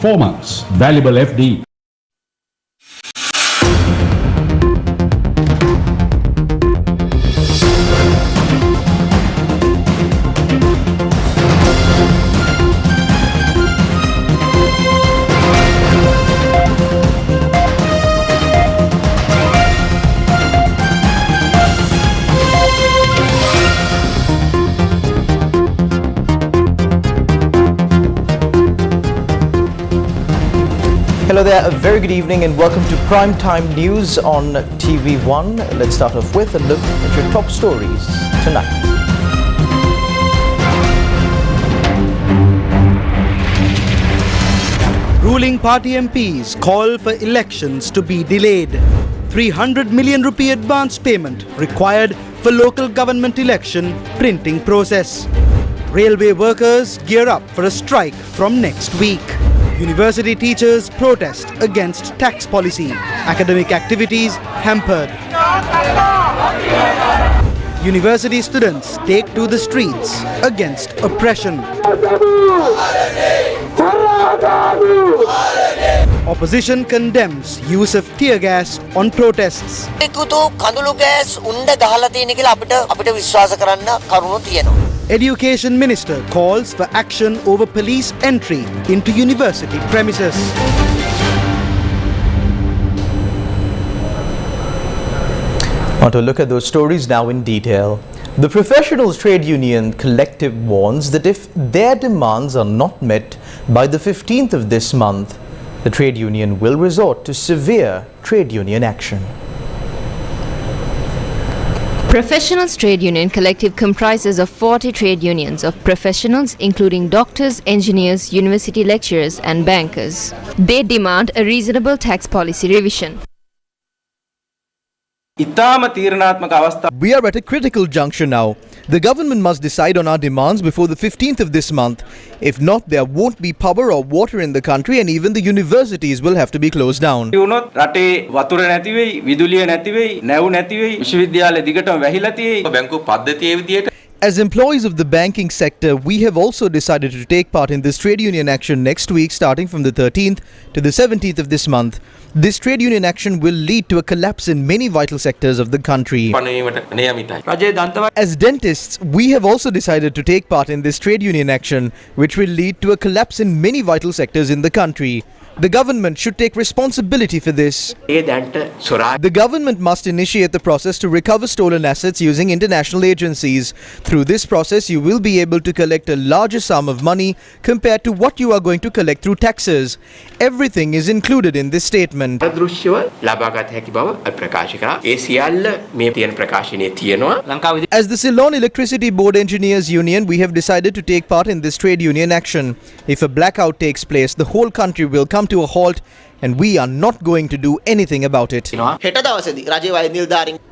4 months. Valuable FD. Hello there, a very good evening and welcome to Primetime News on TV1. Let's start off with a look at your top stories tonight. Ruling party MPs call for elections to be delayed. 300 million rupee advance payment required for local government election printing process. Railway workers gear up for a strike from next week. University teachers protest against tax policy. Academic activities hampered. University students take to the streets against oppression. Opposition condemns use of tear gas on protests. Education Minister calls for action over police entry into university premises. Want to look at those stories now in detail. The Professionals Trade Union Collective warns that if their demands are not met by the 15th of this month, the trade union will resort to severe trade union action. Professionals Trade Union Collective comprises of 40 trade unions of professionals including doctors, engineers, university lecturers and bankers. They demand a reasonable tax policy revision. We are at a critical juncture now. The government must decide on our demands before the 15th of this month. If not, there won't be power or water in the country and even the universities will have to be closed down. As employees of the banking sector, we have also decided to take part in this trade union action next week starting from the 13th to the 17th of this month. This trade union action will lead to a collapse in many vital sectors of the country. As dentists, we have also decided to take part in this trade union action, which will lead to a collapse in many vital sectors in the country. The government should take responsibility for this. The government must initiate the process to recover stolen assets using international agencies. Through this process, you will be able to collect a larger sum of money compared to what you are going to collect through taxes. Everything is included in this statement. As the Ceylon Electricity Board Engineers Union, we have decided to take part in this trade union action. If a blackout takes place, the whole country will come to a halt and we are not going to do anything about it.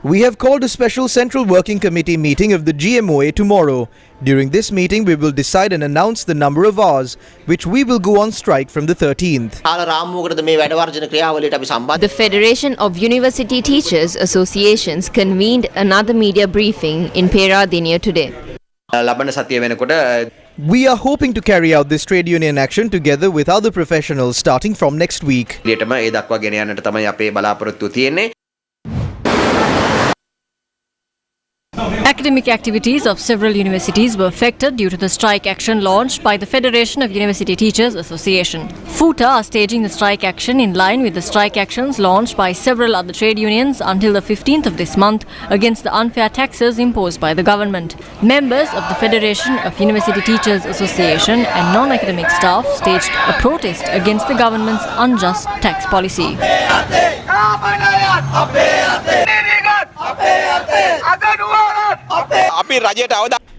We have called a special Central Working Committee meeting of the GMOA tomorrow. During this meeting, we will decide and announce the number of hours which we will go on strike from the 13th. The Federation of University Teachers Associations convened another media briefing in Peradeniya today. We are hoping to carry out this trade union action together with other professionals starting from next week. Academic activities of several universities were affected due to the strike action launched by the Federation of University Teachers Association. FUTA are staging the strike action in line with the strike actions launched by several other trade unions until the 15th of this month against the unfair taxes imposed by the government. Members of the Federation of University Teachers Association and non-academic staff staged a protest against the government's unjust tax policy.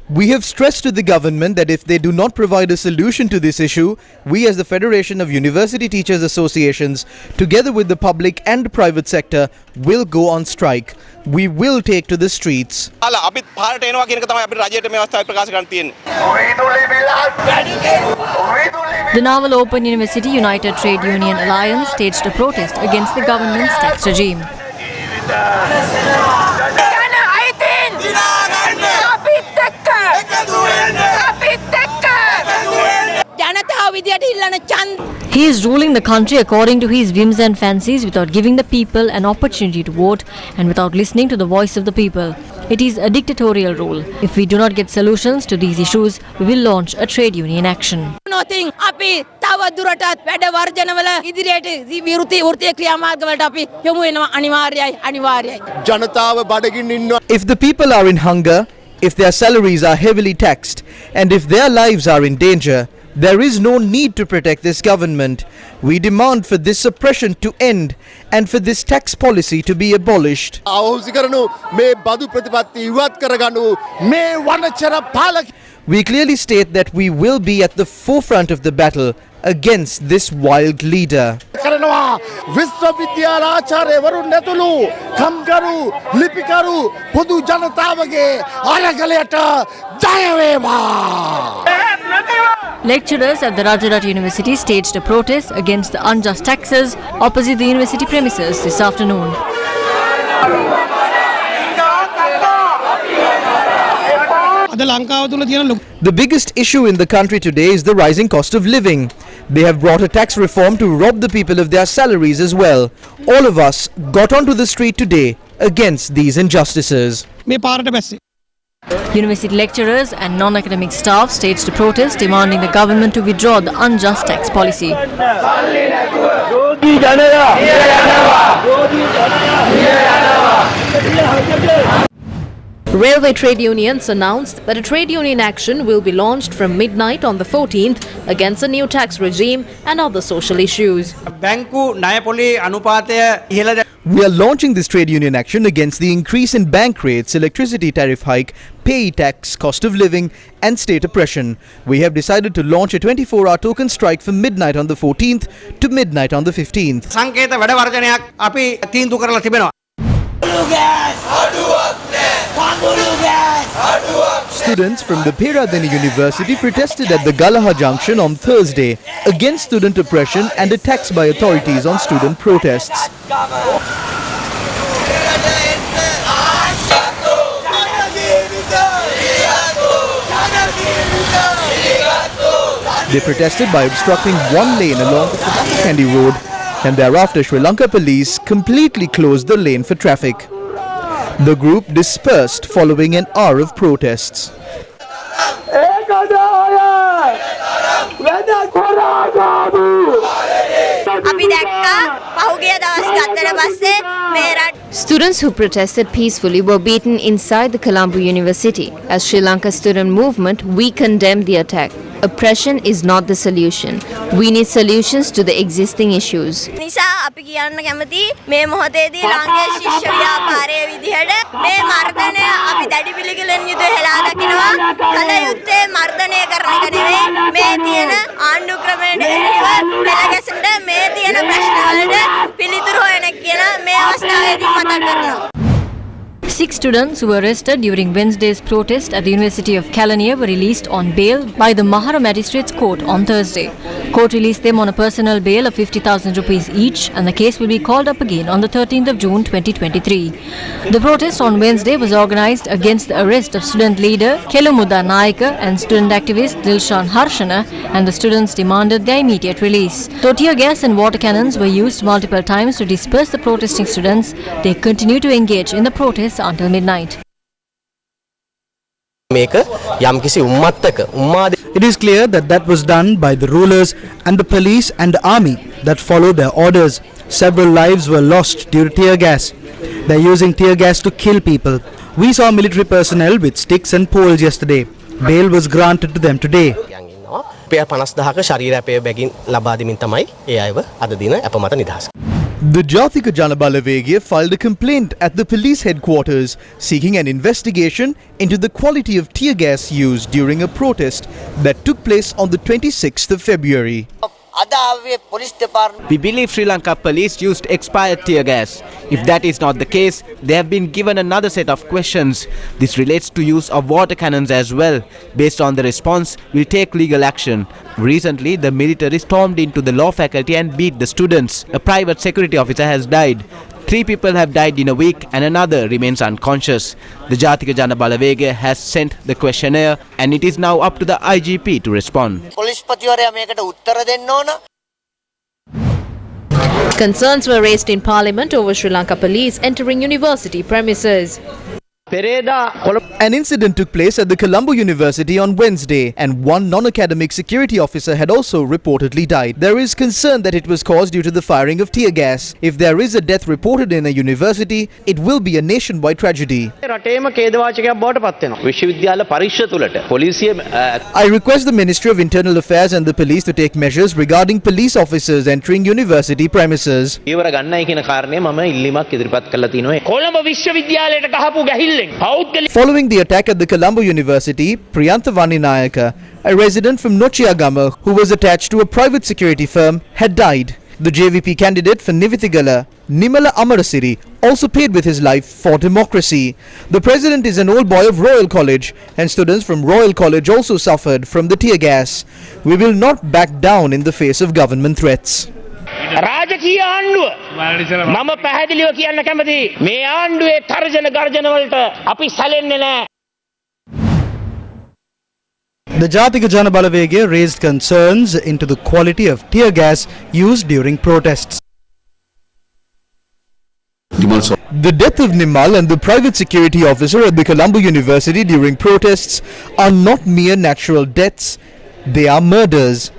We have stressed to the government that if they do not provide a solution to this issue, we as the Federation of University Teachers Associations, together with the public and private sector, will go on strike. We will take to the streets. The Naval Open University United Trade Union Alliance staged a protest against the government's tax regime. He is ruling the country according to his whims and fancies without giving the people an opportunity to vote and without listening to the voice of the people. It is a dictatorial rule. If we do not get solutions to these issues, we will launch a trade union action. Nothing. අපි තව දුරටත් වැඩ වර්ජනවල ඉදිරියට වෘත්තීය ක්‍රියාමාර්ගවලට අපි යොමු වෙනවා අනිවාර්යයි. ජනතාව බඩගින්න ඉන්නවා. If the people are in hunger, if their salaries are heavily taxed, and if their lives are in danger, there is no need to protect this government. We demand for this oppression to end and for this tax policy to be abolished. අවුසි කරනු මේ බදු ප්‍රතිපත්ති ඉවත් කරගනු මේ වනචර පාලක. We clearly state that we will be at the forefront of the battle against this wild leader. කරනවා විශ්වවිද්‍යාල ආචාර්යවරුන් ඇතුළු කම්කරු ලිපිකරු පොදු ජනතාවගේ අරගලයට ජය වේවා. Lecturers at the Rajarat University staged a protest against the unjust taxes opposite the university premises this afternoon. The biggest issue in the country today is the rising cost of living. They have brought a tax reform to rob the people of their salaries as well. All of us got onto the street today against these injustices. University lecturers and non-academic staff staged a protest demanding the government to withdraw the unjust tax policy. Railway trade unions announced that a trade union action will be launched from midnight on the 14th against the new tax regime and other social issues. We are launching this trade union action against the increase in bank rates, electricity tariff hike, pay tax, cost of living and state oppression. We have decided to launch a 24-hour token strike from midnight on the 14th to midnight on the 15th. Students from the Peradeniya University protested at the Galaha Junction on Thursday against student oppression and attacks by authorities on student protests. They protested by obstructing one lane along the Kandy Road, and thereafter Sri Lanka police completely closed the lane for traffic. The group dispersed following an hour of protests. Students who protested peacefully were beaten inside the Colombo University. As Sri Lanka Student Movement, we condemn the attack. Oppression is not the solution. We need solutions to the existing issues. Six students who were arrested during Wednesday's protest at the University of Kelaniya were released on bail by the Mahara Magistrates Court on Thursday. Court released them on a personal bail of 50,000 rupees each, and the case will be called up again on the 13th of June 2023. The protest on Wednesday was organized against the arrest of student leader Kelumudha Nayaka and student activist Dilshan Harshana, and the students demanded their immediate release. Though tear gas and water cannons were used multiple times to disperse the protesting students, they continue to engage in the protests until midnight. It is clear that was done by the rulers and the police and the army that followed their orders. Several lives were lost due to tear gas. They're using tear gas to kill people. We saw military personnel with sticks and poles yesterday. Bail was granted to them today. The Jathika Janabalawegaya filed a complaint at the police headquarters seeking an investigation into the quality of tear gas used during a protest that took place on the 26th of February. We believe Sri Lanka police used expired tear gas. If that is not the case, they have been given another set of questions. This relates to use of water cannons as well. Based on the response, we'll take legal action. Recently, the military stormed into the law faculty and beat the students. A private security officer has died. 3 people have died in a week and another remains unconscious. The Jathika Janabalawegaya has sent the questionnaire and it is now up to the IGP to respond. Concerns were raised in Parliament over Sri Lanka police entering university premises. An incident took place at the Colombo University on Wednesday, and one non-academic security officer had also reportedly died. There is concern that it was caused due to the firing of tear gas. If there is a death reported in a university, it will be a nationwide tragedy. I request the Ministry of Internal Affairs and the police to take measures regarding police officers entering university premises. Following the attack at the Colombo University, Priyantha Nayaka, a resident from Nochiagama who was attached to a private security firm, had died. The JVP candidate for Nivithigala, Nimala Amarasiri, also paid with his life for democracy. The president is an old boy of Royal College, and students from Royal College also suffered from the tear gas. We will not back down in the face of government threats. රාජකීය ආණ්ඩුව මම පැහැදිලිව කියන්න කැමතියි මේ ආණ්ඩුවේ තර්ජන ගර්ජන වලට අපි සැලෙන්නේ නැහැ. The Jatika Jana Balavege raised concerns into the quality of tear gas used during protests. The death of Nimal and the private security officer at the Colombo University during protests are not mere natural deaths, they are murders.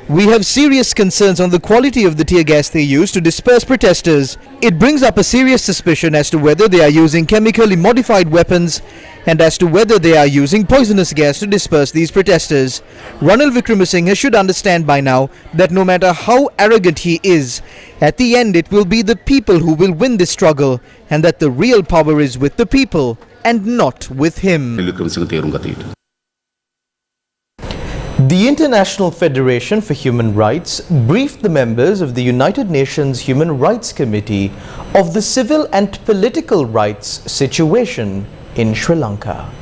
We have serious concerns on the quality of the tear gas they use to disperse protesters. It brings up a serious suspicion as to whether they are using chemically modified weapons and as to whether they are using poisonous gas to disperse these protesters. Ranil Wickramasinghe should understand by now that no matter how arrogant he is, at the end it will be the people who will win this struggle, and that the real power is with the people and not with him. The International Federation for Human Rights briefed the members of the United Nations Human Rights Committee of the civil and political rights situation in Sri Lanka.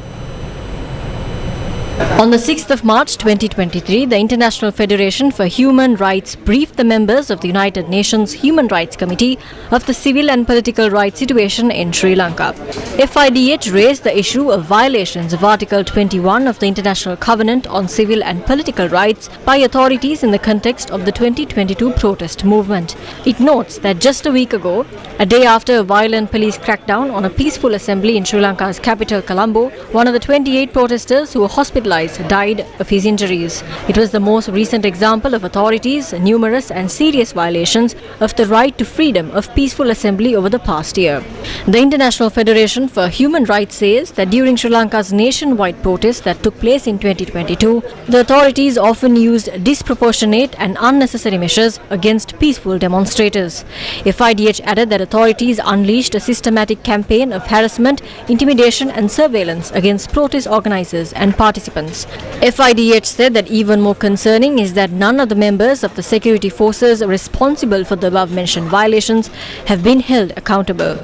On the 6th of March 2023, the International Federation for Human Rights briefed the members of the United Nations Human Rights Committee of the civil and political rights situation in Sri Lanka. FIDH raised the issue of violations of Article 21 of the International Covenant on Civil and Political Rights by authorities in the context of the 2022 protest movement. It notes that just a week ago, a day after a violent police crackdown on a peaceful assembly in Sri Lanka's capital Colombo, one of the 28 protesters who were hospitalized died of his injuries. It was the most recent example of authorities' numerous and serious violations of the right to freedom of peaceful assembly over the past year. The International Federation for Human Rights says that during Sri Lanka's nationwide protests that took place in 2022, the authorities often used disproportionate and unnecessary measures against peaceful demonstrators. FIDH added that authorities unleashed a systematic campaign of harassment, intimidation and surveillance against protest organizers and participants. FIDH said that even more concerning is that none of the members of the security forces responsible for the above-mentioned violations have been held accountable.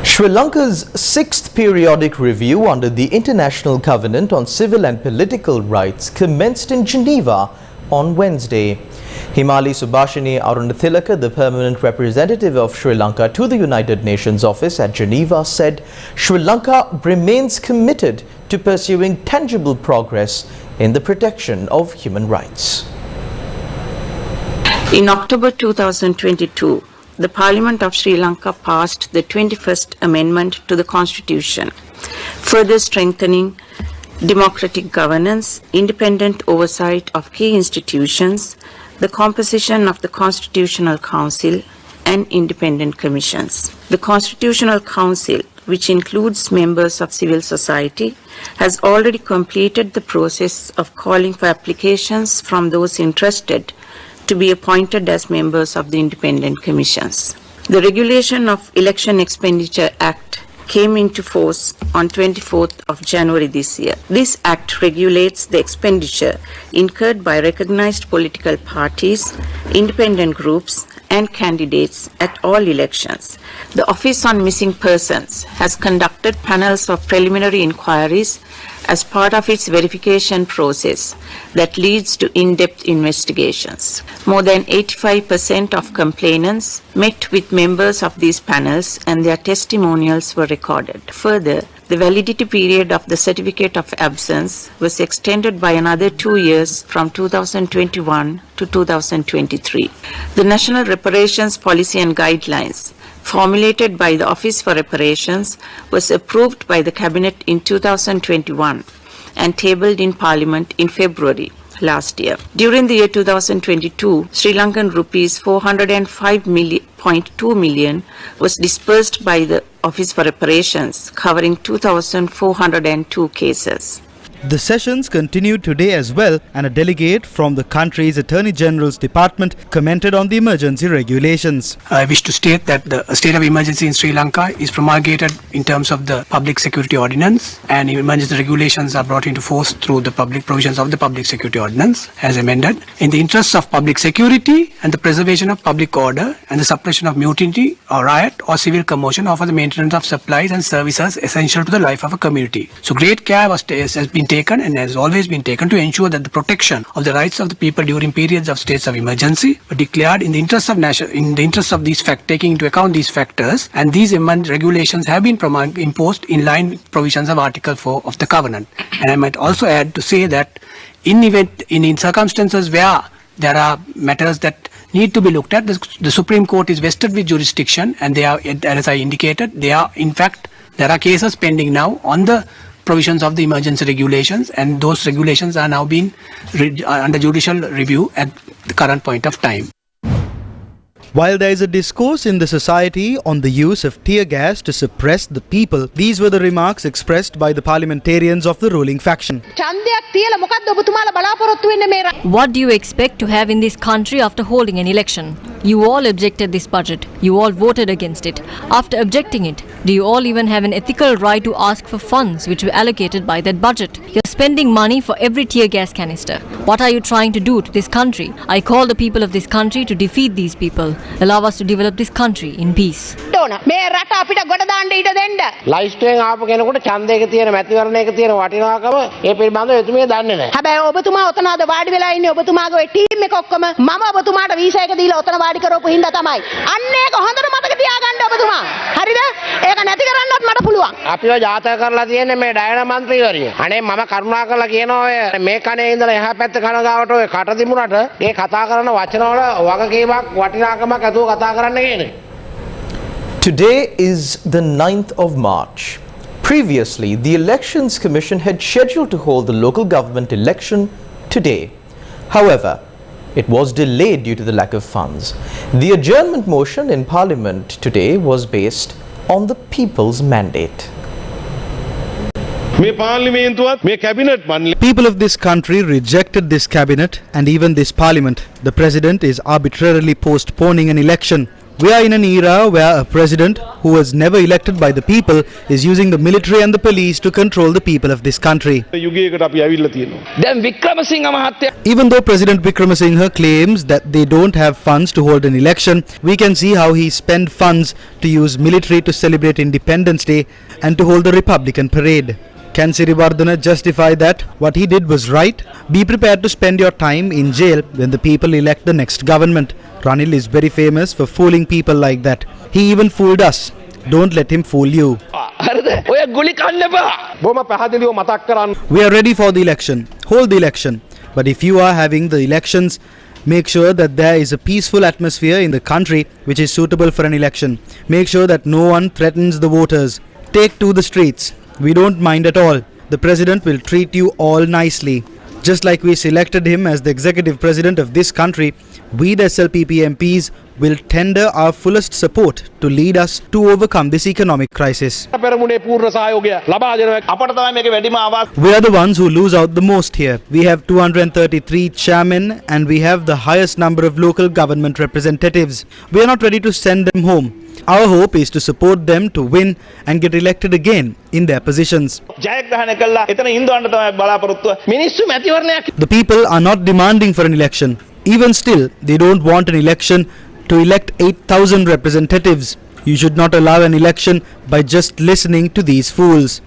Sri Lanka's 6th periodic review under the International Covenant on Civil and Political Rights commenced in Geneva on Wednesday. Himali Subhashini Arunathilaka, the permanent representative of Sri Lanka to the United Nations office at Geneva, said Sri Lanka remains committed to pursuing tangible progress in the protection of human rights. In October 2022, the Parliament of Sri Lanka passed the 21st Amendment to the Constitution, further strengthening democratic governance, independent oversight of key institutions, the composition of the Constitutional Council and independent commissions. The Constitutional Council, which includes members of civil society, has already completed the process of calling for applications from those interested to be appointed as members of the independent commissions. The Regulation of Election Expenditure Act came into force on 24th of January this year. This act regulates the expenditure incurred by recognized political parties, independent groups and candidates at all elections. The Office on Missing Persons has conducted panels of preliminary inquiries as part of its verification process that leads to in-depth investigations. More than 85% of complainants met with members of these panels and their testimonials were recorded. Further, the validity period of the certificate of absence was extended by another 2 years from 2021 to 2023. The National Reparations Policy and Guidelines formulated by the Office for Reparations was approved by the Cabinet in 2021 and tabled in Parliament in February last year. During the year 2022, Sri Lankan rupees 405.2 million was disbursed by the Office for Reparations, covering 2,402 cases. The sessions continued today as well, and a delegate from the country's Attorney General's Department commented on the emergency regulations. I wish to state that the state of emergency in Sri Lanka is promulgated in terms of the Public Security Ordinance, and emergency regulations are brought into force through the public provisions of the Public Security Ordinance as amended. In the interests of public security and the preservation of public order and the suppression of mutiny or riot or civil commotion or for the maintenance of supplies and services essential to the life of a community. So great care has been taken and has always been taken to ensure that the protection of the rights of the people during periods of states of emergency were declared in the interest of these taking into account these factors, and these regulations have been imposed in line with provisions of Article 4 of the Covenant. And I might also add to say that in circumstances where there are matters that need to be looked at, the Supreme Court is vested with jurisdiction, and they are, as I indicated, there are cases pending now on the provisions of the emergency regulations, and those regulations are now being under judicial review at the current point of time. While there is a discourse in the society on the use of tear gas to suppress the people, these were the remarks expressed by the parliamentarians of the ruling faction. What do you expect to have in this country after holding an election? You all objected this budget. You all voted against it. After objecting it, do you all even have an ethical right to ask for funds which were allocated by that budget? You're spending money for every tear gas canister. What are you trying to do to this country? I call the people of this country to defeat these people. Allow us to develop this country in peace. ලයිස්ට්ෙන් ආපු කෙනෙකුට ඡන්දයක තියෙන මැතිවරණයක තියෙන වටිනාකම ඒ පිළිබඳව එතුමිය දන්නේ නැහැ. හැබැයි ඔබතුමා ඔතනද වාඩි වෙලා ඉන්නේ ඔබතුමාගේ ඔය ටීම් එක ඔක්කොම මම ඔබතුමාට වීසා එක දීලා ඔතන වාඩි කරවපු හින්දා තමයි. අන්න ඒක හොඳට මතක තියාගන්න ඔබතුමා. හරිද? ඒක නැති කරන්නත් මට පුළුවන්. අපිව ජාතක කරලා තියෙන්නේ මේ ඩයනා මන්ත්‍රීවරිය. අනේ මම කරුණා කරලා කියනවා ඔය මේ කණේ ඉඳලා එහා පැත්ත කන ගාවට ඔය කට දිමුනට මේ කතා කරන වචනවල වගකීමක් වටිනාකමක් ඇතුව කතා කරන්න කියන්නේ. Today is the 9th of March. Previously, the Elections Commission had scheduled to hold the local government election today. However, it was delayed due to the lack of funds. The adjournment motion in Parliament today was based on the people's mandate. People of this country rejected this cabinet and even this parliament. The president is arbitrarily postponing an election. We are in an era where a president who was never elected by the people is using the military and the police to control the people of this country. Even though President Wickremesinghe claims that they don't have funds to hold an election, we can see how he spent funds to use military to celebrate Independence Day and to hold the Republican parade. Can Siriwardana justify that what he did was right? Be prepared to spend your time in jail when the people elect the next government. Ranil is very famous for fooling people like that. He even fooled us. Don't let him fool you. We are ready for the election. Hold the election. But if you are having the elections, make sure that there is a peaceful atmosphere in the country which is suitable for an election. Make sure that no one threatens the voters. Take to the streets. We don't mind at all. The president will treat you all nicely. Just like we selected him as the executive president of this country, we the SLPP MPs will tender our fullest support to lead us to overcome this economic crisis. We are the ones who lose out the most here. We have 233 chairmen and we have the highest number of local government representatives. We are not ready to send them home. Our hope is to support them to win and get elected again in their positions. The people are not demanding for an election. Even still, they don't want an election to elect 8,000 representatives. You should not allow an election by just listening to these fools.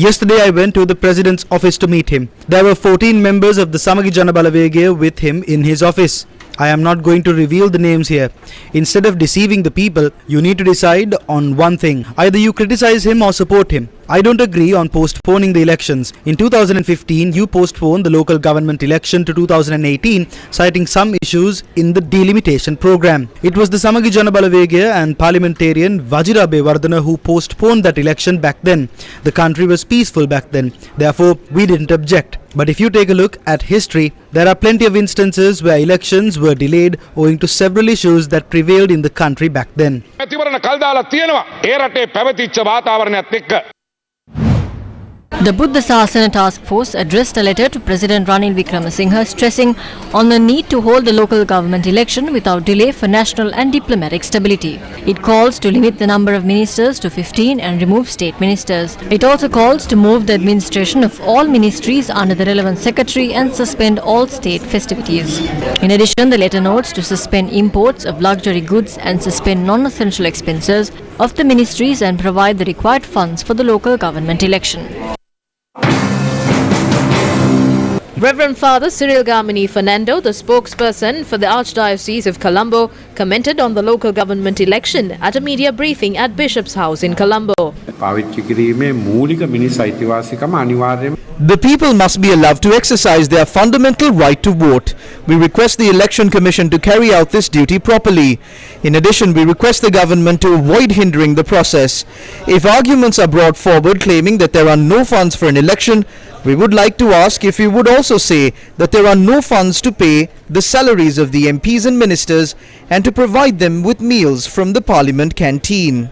Yesterday I went to the President's office to meet him. There were 14 members of the Samagi Jana Balawegaya with him in his office. I am not going to reveal the names here. Instead of deceiving the people, you need to decide on one thing. Either you criticize him or support him. I don't agree on postponing the elections. In 2015, you postponed the local government election to 2018, citing some issues in the delimitation program. It was the Samagi Janabalavegaya and parliamentarian Vajira Bewardhana who postponed that election back then. The country was peaceful back then. Therefore, we didn't object. But if you take a look at history, there are plenty of instances where elections were delayed owing to several issues that prevailed in the country back then. The Buddha Sasana Task Force addressed a letter to President Ranil Wickremesinghe stressing on the need to hold the local government election without delay for national and diplomatic stability. It calls to limit the number of ministers to 15 and remove state ministers. It also calls to move the administration of all ministries under the relevant secretary and suspend all state festivities. In addition, the letter notes to suspend imports of luxury goods and suspend non-essential expenses of the ministries and provide the required funds for the local government election. Reverend Father Cyril Gamini Fernando, the spokesperson for the Archdiocese of Colombo, commented on the local government election at a media briefing at Bishop's House in Colombo. The people must be allowed to exercise their fundamental right to vote. We request the Election Commission to carry out this duty properly. In addition, we request the government to avoid hindering the process. If arguments are brought forward claiming that there are no funds for an election, we would like to ask if you would also say that there are no funds to pay the salaries of the MPs and ministers and to provide them with meals from the Parliament canteen.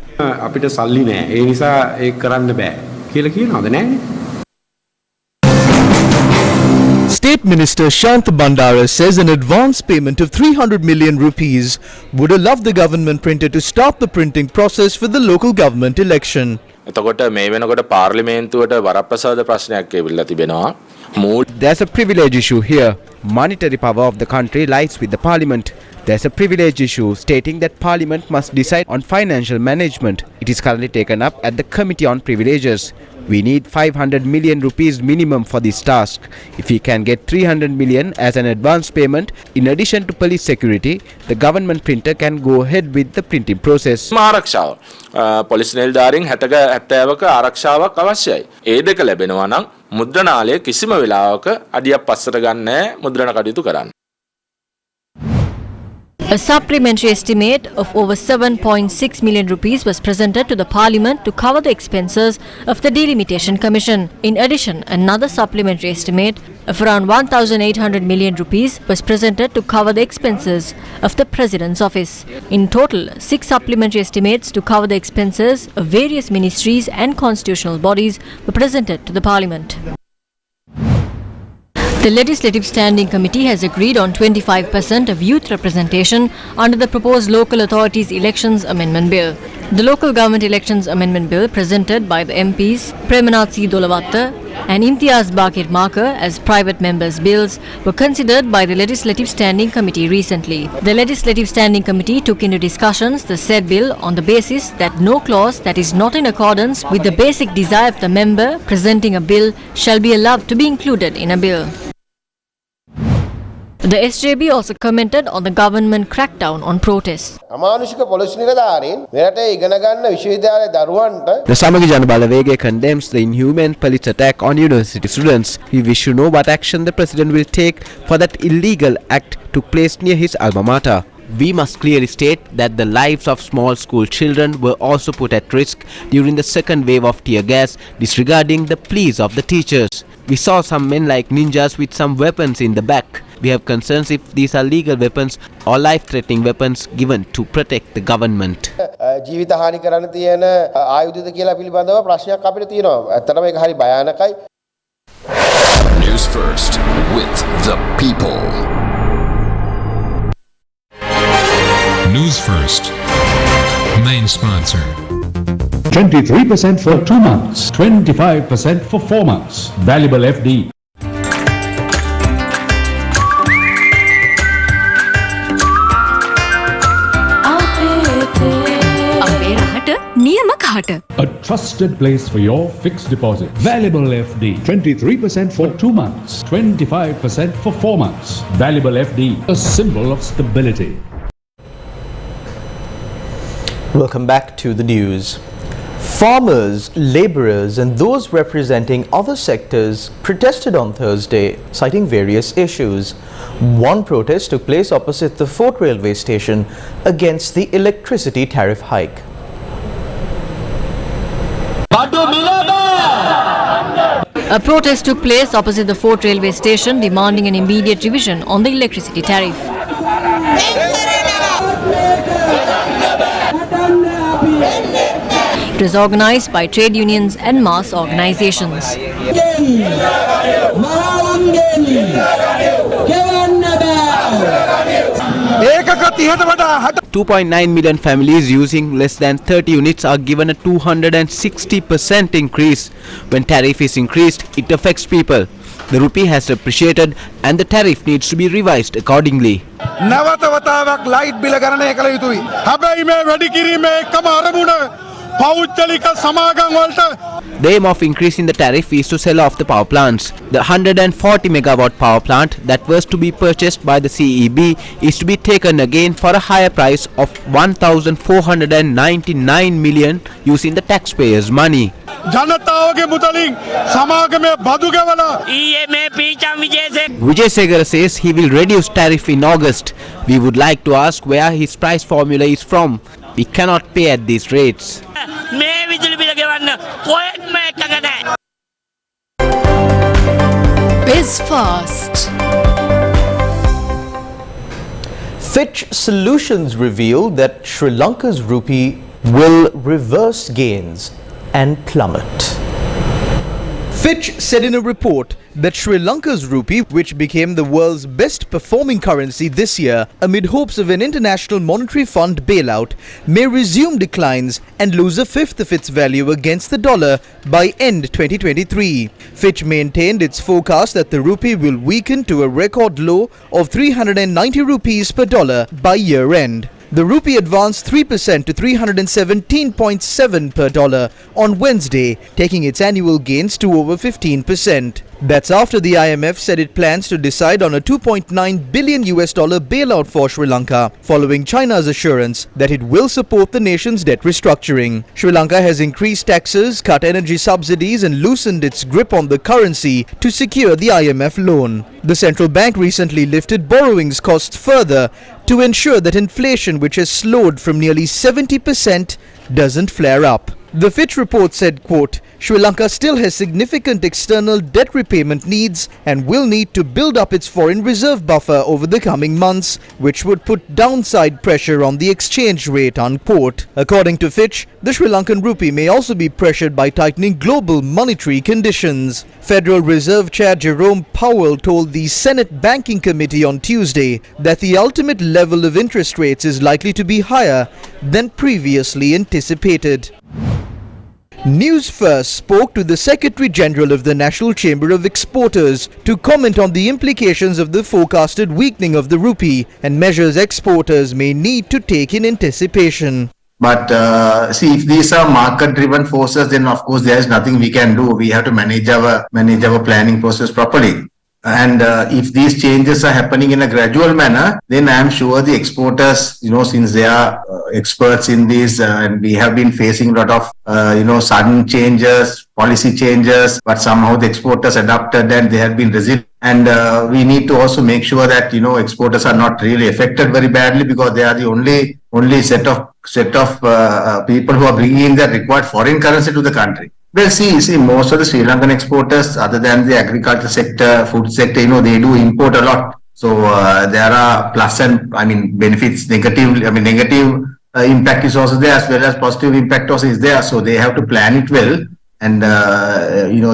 State Minister Shant Bandara says an advance payment of 300 million rupees would allow the government printer to start the printing process for the local government election. There's a privilege issue here. Monetary power of the country lies with the Parliament. There's a privilege issue stating that Parliament must decide on financial management. It is currently taken up at the Committee on Privileges. We need 500 million rupees minimum for this task. If we can get 300 million as an advance payment, in addition to police security, the government printer can go ahead with the printing process. Police නිලධාරීන් 70ක ආරක්ෂාවක් අවශ්‍යයි. ඒ දෙක ලැබෙනවා නම් මුද්‍රණාලය කිසිම වෙලාවක අඩියක් පස්සට ගන්න නැහැ මුද්‍රණ කටයුතු කරන්න. A supplementary estimate of over 7.6 million rupees was presented to the Parliament to cover the expenses of the Delimitation Commission. In addition, another supplementary estimate of around 1,800 million rupees was presented to cover the expenses of the President's office. In total, 6 supplementary estimates to cover the expenses of various ministries and constitutional bodies were presented to the Parliament. The Legislative Standing Committee has agreed on 25% of youth representation under the proposed Local Authorities Elections Amendment Bill. The Local Government Elections Amendment Bill presented by the MPs Premanath C. Dolawatta and Imtiaz Bakir Marker as private members' bills were considered by the Legislative Standing Committee recently. The Legislative Standing Committee took into discussions the said bill on the basis that no clause that is not in accordance with the basic desire of the member presenting a bill shall be allowed to be included in a bill. The SJB also commented on the government crackdown on protests. The Samagi Janabalavegaya condemns the inhuman police attack on university students. We wish to know what action the President will take for that illegal act took place near his alma mater. We must clearly state that the lives of small school children were also put at risk during the second wave of tear gas, disregarding the pleas of the teachers. We saw some men like ninjas with some weapons in the back. We have concerns if these are legal weapons or life-threatening weapons given to protect the government. News First with the people. News First, main sponsor. 23% for 2 months, 25% for 4 months. Valuable FD. නියම කාට A trusted place for your fixed deposit. Valuable FD, 23% for 2 months, 25% for 4 months. Valuable FD, a symbol of stability. Welcome back to the news. Farmers, labourers and those representing other sectors protested on Thursday, citing various issues. One protest took place opposite the Fort railway station against the electricity tariff hike. A protest took place opposite the Fort railway station demanding an immediate revision on the electricity tariff. It was organised by trade unions and mass organisations. 2.9 million families using less than 30 units are given a 260% increase. When tariff is increased, it affects people. The rupee has appreciated and the tariff needs to be revised accordingly. The aim of increasing the tariff is to sell off the power plants. The 140 megawatt power plant that was to be purchased by the CEB is to be taken again for a higher price of 1,499 million using the taxpayers' money. Vijay Segara says he will reduce tariff in August. We would like to ask where his price formula is from. We cannot pay at these rates. Biz Fast. Fitch Solutions revealed that Sri Lanka's rupee will reverse gains and plummet. Fitch said in a report that Sri Lanka's rupee, which became the world's best performing currency this year amid hopes of an International Monetary Fund bailout, may resume declines and lose a fifth of its value against the dollar by end 2023. Fitch maintained its forecast that the rupee will weaken to a record low of 390 rupees per dollar by year end. The rupee advanced 3% to 317.7 per dollar on Wednesday, taking its annual gains to over 15%. That's after the IMF said it plans to decide on a $2.9 billion bailout for Sri Lanka, following China's assurance that it will support the nation's debt restructuring. Sri Lanka has increased taxes, cut energy subsidies and loosened its grip on the currency to secure the IMF loan. The central bank recently lifted borrowings costs further to ensure that inflation, which has slowed from nearly 70%, doesn't flare up. The Fitch report said, quote, Sri Lanka still has significant external debt repayment needs and will need to build up its foreign reserve buffer over the coming months, which would put downside pressure on the exchange rate, unquote. According to Fitch, the Sri Lankan rupee may also be pressured by tightening global monetary conditions. Federal Reserve Chair Jerome Powell told the Senate Banking Committee on Tuesday that the ultimate level of interest rates is likely to be higher than previously anticipated. Newsfirst spoke to the Secretary General of the National Chamber of Exporters to comment on the implications of the forecasted weakening of the rupee and measures exporters may need to take in anticipation. But see, if these are market-driven forces, then of course there is nothing we can do. We have to manage our planning process properly. And if these changes are happening in a gradual manner, then I am sure the exporters, since they are experts in this, and we have been facing a lot of, sudden changes, policy changes, but somehow the exporters adapted and they have been resilient. And we need to also make sure that, exporters are not really affected very badly because they are the only set of people who are bringing in the required foreign currency to the country. Well, see, most of the Sri Lankan exporters, other than the agriculture sector, food sector, they do import a lot. So there are plus and benefits, negative impact is also there, as well as positive impact also is there. So they have to plan it well. And,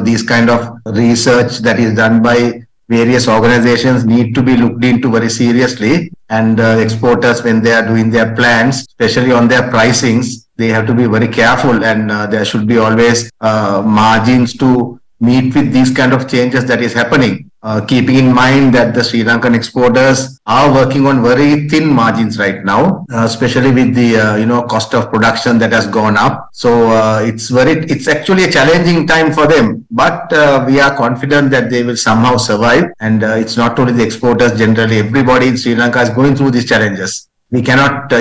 these kind of research that is done by various organizations need to be looked into very seriously. And exporters, when they are doing their plans, especially on their pricings, they have to be very careful, and there should be always margins to meet with these kind of changes that is happening. keeping in mind that the Sri Lankan exporters are working on very thin margins right now, especially with the cost of production that has gone up. So it's actually a challenging time for them, but we are confident that they will somehow survive. And it's not only the exporters, generally everybody in Sri Lanka is going through these challenges. We cannot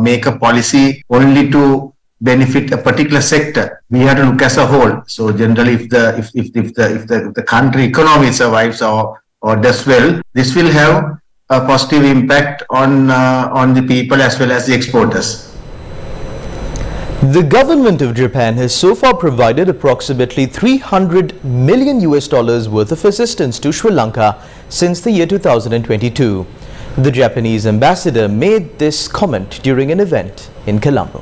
make a policy only to benefit a particular sector. We have to look as a whole. So generally, if the country economy survives or does well, this will have a positive impact on the people as well as the exporters. The government of Japan has so far provided approximately $300 million worth of assistance to Sri Lanka since the year 2022. The Japanese ambassador made this comment during an event in Colombo.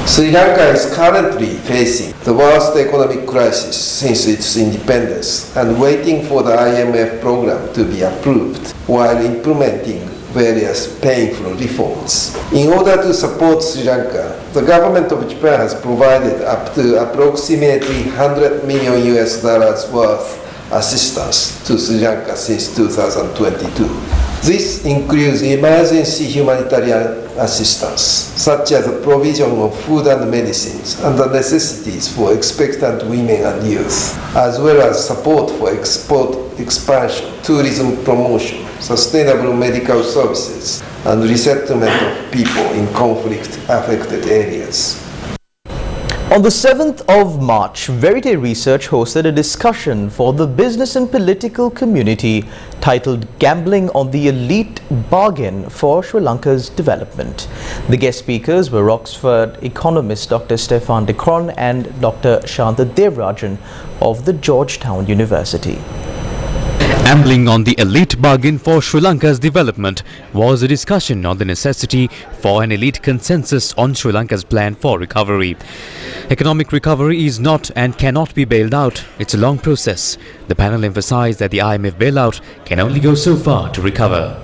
Sri Lanka is currently facing the worst economic crisis since its independence and waiting for the IMF program to be approved while implementing various painful reforms. In order to support Sri Lanka, the government of Japan has provided up to approximately $100 million worth assistance to Sri Lanka since 2022. This includes emergency humanitarian assistance, such as the provision of food and medicines and the necessities for expectant women and youth, as well as support for export expansion, tourism promotion, sustainable medical services, and resettlement of people in conflict-affected areas. On the 7th of March, Verite Research hosted a discussion for the business and political community titled Gambling on the Elite Bargain for Sri Lanka's Development. The guest speakers were Oxford economist Dr. Stefan de Kron and Dr. Shanta Devarajan of the Georgetown University. Gambling on the elite bargain for Sri Lanka's development was a discussion on the necessity for an elite consensus on Sri Lanka's plan for recovery. Economic recovery is not and cannot be bailed out. It's a long process. The panel emphasized that the IMF bailout can only go so far to recover.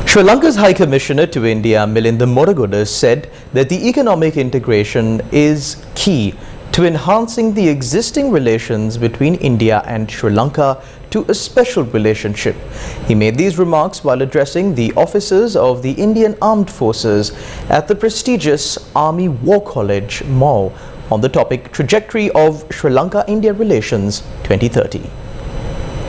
Sri Lanka's High Commissioner to India, Milinda Moragoda, said that the economic integration is key to enhancing the existing relations between India and Sri Lanka to a special relationship. He made these remarks while addressing the officers of the Indian Armed Forces at the prestigious Army War College, MAU, on the topic Trajectory of Sri Lanka-India Relations 2030.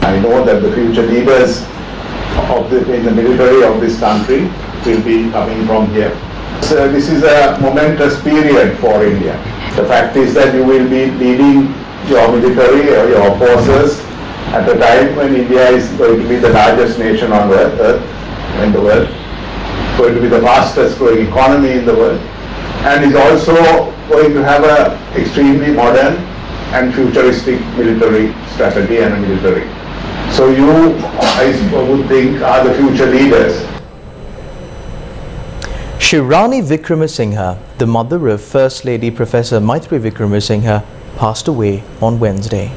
I know that the future leaders in the military of this country will be coming from here. So this is a momentous period for India. The fact is that you will be leading your military or your forces at a time when India is going to be the largest nation on earth in the world, going to be the fastest growing economy in the world, and is also going to have an extremely modern and futuristic military strategy and a military. So you, I would think, are the future leaders. Shirani Vikramasinghe, the mother of First Lady Professor Maitri Vikramasinghe, passed away on Wednesday.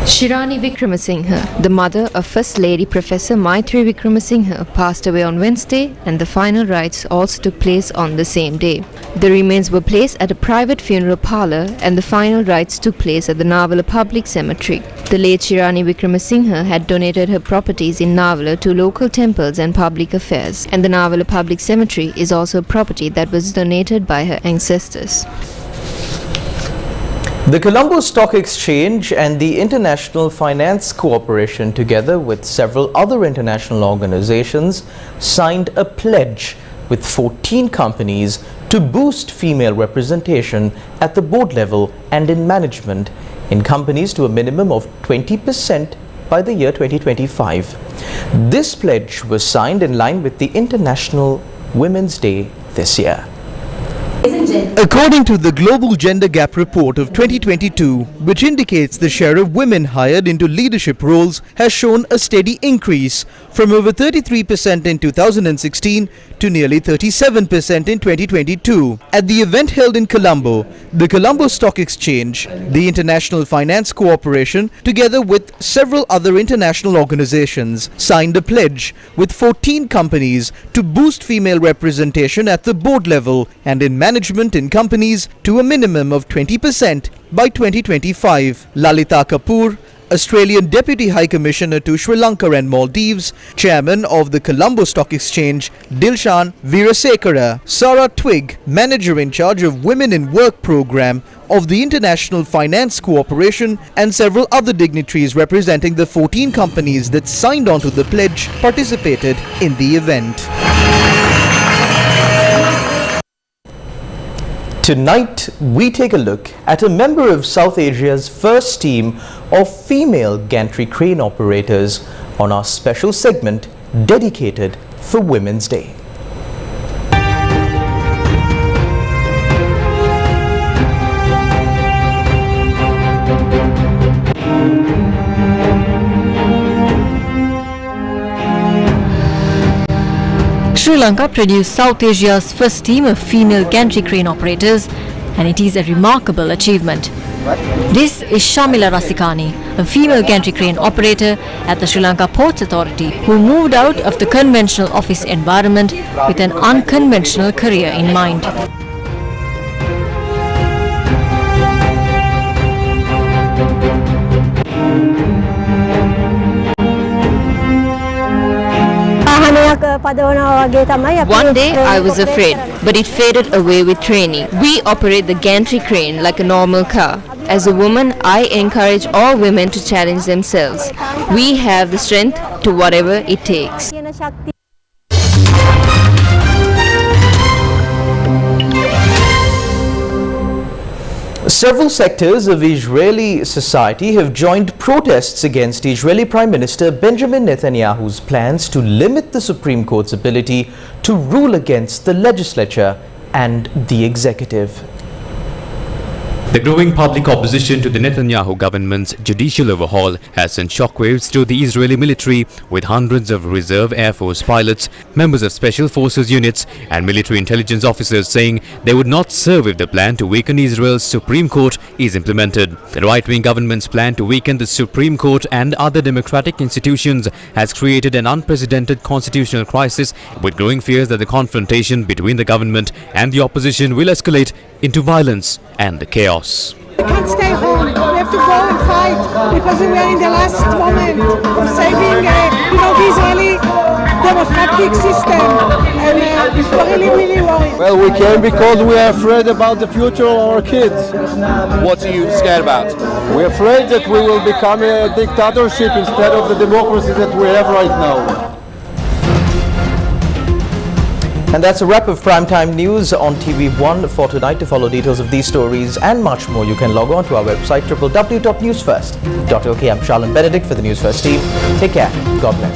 Shirani Vikramasinghe, the mother of First Lady Professor Maitri Vikramasinghe, passed away on Wednesday, and the final rites also took place on the same day. The remains were placed at a private funeral parlour, and the final rites took place at the Navala Public Cemetery. The late Shirani Vikramasinghe had donated her properties in Navala to local temples and public affairs, and the Navala Public Cemetery is also a property that was donated by her ancestors. The Colombo Stock Exchange and the International Finance Corporation, together with several other international organizations, signed a pledge with 14 companies to boost female representation at the board level and in management in companies to a minimum of 20% by the year 2025. This pledge was signed in line with the International Women's Day this year. According to the Global Gender Gap Report of 2022, which indicates the share of women hired into leadership roles has shown a steady increase from over 33% in 2016 to nearly 37% in 2022. At the event held in Colombo, the Colombo Stock Exchange, the International Finance Corporation, together with several other international organizations, signed a pledge with 14 companies to boost female representation at the board level and in management management in companies to a minimum of 20% by 2025. Lalita Kapoor, Australian Deputy High Commissioner to Sri Lanka and Maldives, Chairman of the Colombo Stock Exchange, Dilshan Veerasekara, Sarah Twigg, Manager in charge of Women in Work Program of the International Finance Cooperation, and several other dignitaries representing the 14 companies that signed on to the pledge participated in the event. Tonight, we take a look at a member of South Asia's first team of female gantry crane operators on our special segment dedicated for Women's Day. Sri Lanka produced South Asia's first team of female gantry crane operators, and it is a remarkable achievement. This is Shamila Rasikani, a female gantry crane operator at the Sri Lanka Ports Authority, who moved out of the conventional office environment with an unconventional career in mind. One day I was afraid, but it faded away with training. We operate the gantry crane like a normal car. As a woman, I encourage all women to challenge themselves. We have the strength to whatever it takes. Several sectors of Israeli society have joined protests against Israeli Prime Minister Benjamin Netanyahu's plans to limit the Supreme Court's ability to rule against the legislature and the executive. The growing public opposition to the Netanyahu government's judicial overhaul has sent shockwaves to the Israeli military, with hundreds of reserve Air Force pilots, members of special forces units and military intelligence officers saying they would not serve if the plan to weaken Israel's Supreme Court is implemented. The right-wing government's plan to weaken the Supreme Court and other democratic institutions has created an unprecedented constitutional crisis, with growing fears that the confrontation between the government and the opposition will escalate into violence and chaos. We can't stay home. We have to go and fight because we are in the last moment of saving, the Israeli democratic system, and we're really worried. Well, we came because we are afraid about the future of our kids. What are you scared about? We're afraid that we will become a dictatorship instead of the democracy that we have right now. And that's a wrap of Primetime News on TV1 for tonight. To follow details of these stories and much more, you can log on to our website www.newsfirst.lk. I'm Charlene Benedict for the Newsfirst team. Take care. God bless.